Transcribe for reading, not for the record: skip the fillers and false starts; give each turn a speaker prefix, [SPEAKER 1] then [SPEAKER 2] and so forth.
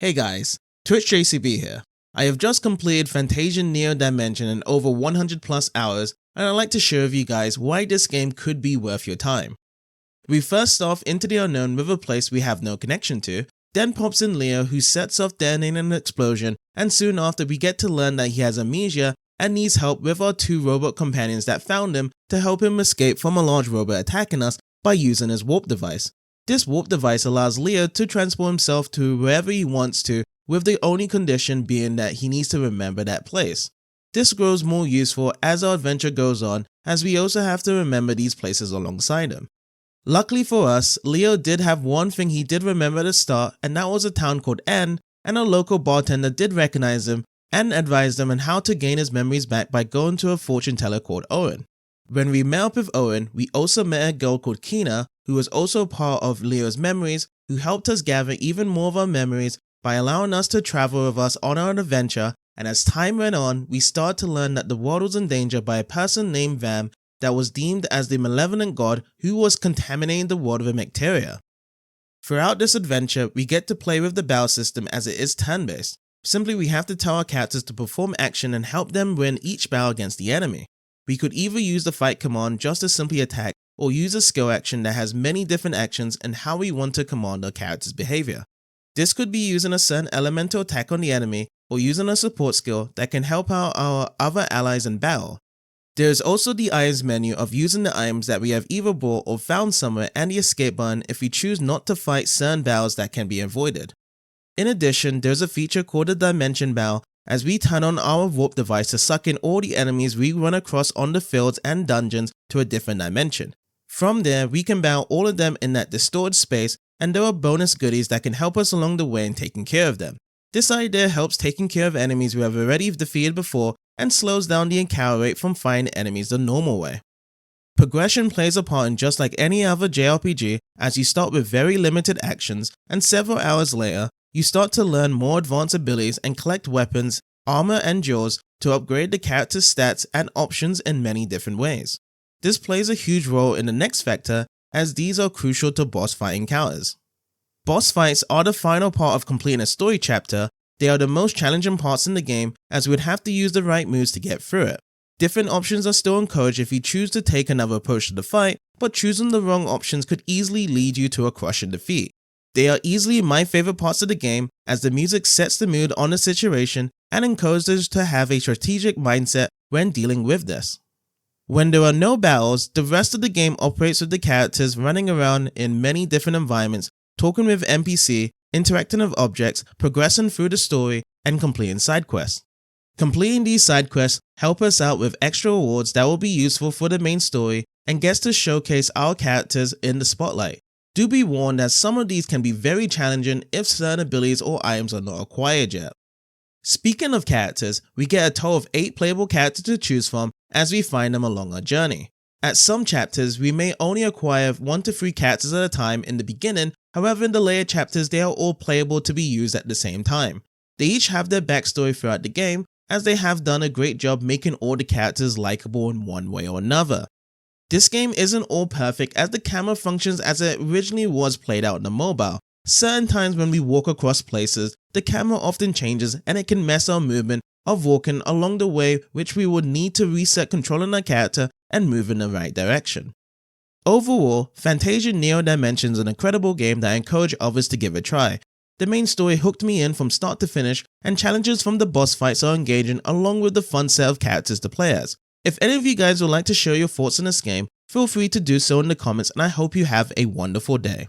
[SPEAKER 1] Hey guys, Twitch JCB here. I have just completed Fantasian Neo Dimension in over 100 plus hours, and I'd like to share with you guys why this game could be worth your time. We first start off into the unknown with a place we have no connection to, then pops in Leo who sets off detonating an explosion, and soon after we get to learn that he has amnesia and needs help with our two robot companions that found him to help him escape from a large robot attacking us by using his warp device. This warp device allows Leo to transport himself to wherever he wants to, with the only condition being that he needs to remember that place. This grows more useful as our adventure goes on, as we also have to remember these places alongside him. Luckily for us, Leo did have one thing he did remember at the start, and that was a town called N, and a local bartender did recognize him and advised him on how to gain his memories back by going to a fortune teller called Owen. When we met up with Owen, we also met a girl called Kina, who was also part of Leo's memories, who helped us gather even more of our memories by allowing us to travel with us on our adventure, and as time went on, we started to learn that the world was in danger by a person named Vam that was deemed as the malevolent god who was contaminating the world with bacteria. Throughout this adventure, we get to play with the battle system as it is turn-based. Simply we have to tell our characters to perform action and help them win each battle against the enemy. We could either use the fight command just to simply attack, or use a skill action that has many different actions and how we want to command our character's behavior. This could be using a certain elemental attack on the enemy, or using a support skill that can help out our other allies in battle. There is also the items menu of using the items that we have either bought or found somewhere, and the escape button if we choose not to fight certain battles that can be avoided. In addition, there's a feature called the Dimension Battle, as we turn on our warp device to suck in all the enemies we run across on the fields and dungeons to a different dimension. From there, we can battle all of them in that distorted space, and there are bonus goodies that can help us along the way in taking care of them. This idea helps taking care of enemies we have already defeated before and slows down the encounter rate from fighting enemies the normal way. Progression plays a part in just like any other JRPG, as you start with very limited actions, and several hours later, you start to learn more advanced abilities and collect weapons, armor and jewels to upgrade the character's stats and options in many different ways. This plays a huge role in the next factor, as these are crucial to boss fight encounters. Boss fights are the final part of completing a story chapter. They are the most challenging parts in the game, as we would have to use the right moves to get through it. Different options are still encouraged if you choose to take another approach to the fight, but choosing the wrong options could easily lead you to a crushing defeat. They are easily my favorite parts of the game, as the music sets the mood on the situation and encourages to have a strategic mindset when dealing with this. When there are no battles, the rest of the game operates with the characters running around in many different environments, talking with NPC, interacting with objects, progressing through the story, and completing side quests. Completing these side quests help us out with extra rewards that will be useful for the main story and gets to showcase our characters in the spotlight. Do be warned that some of these can be very challenging if certain abilities or items are not acquired yet. Speaking of characters, we get a total of 8 playable characters to choose from as we find them along our journey. At some chapters, we may only acquire 1 to 3 characters at a time in the beginning, however in the later chapters they are all playable to be used at the same time. They each have their backstory throughout the game, as they have done a great job making all the characters likable in one way or another. This game isn't all perfect, as the camera functions as it originally was played out in the mobile. Certain times when we walk across places, the camera often changes and it can mess our movement of walking along the way, which we would need to reset controlling our character and move in the right direction. Overall, Fantasian Neo Dimension is an incredible game that I encourage others to give a try. The main story hooked me in from start to finish, and challenges from the boss fights are engaging along with the fun set of characters to play as. If any of you guys would like to share your thoughts on this game, feel free to do so in the comments, and I hope you have a wonderful day.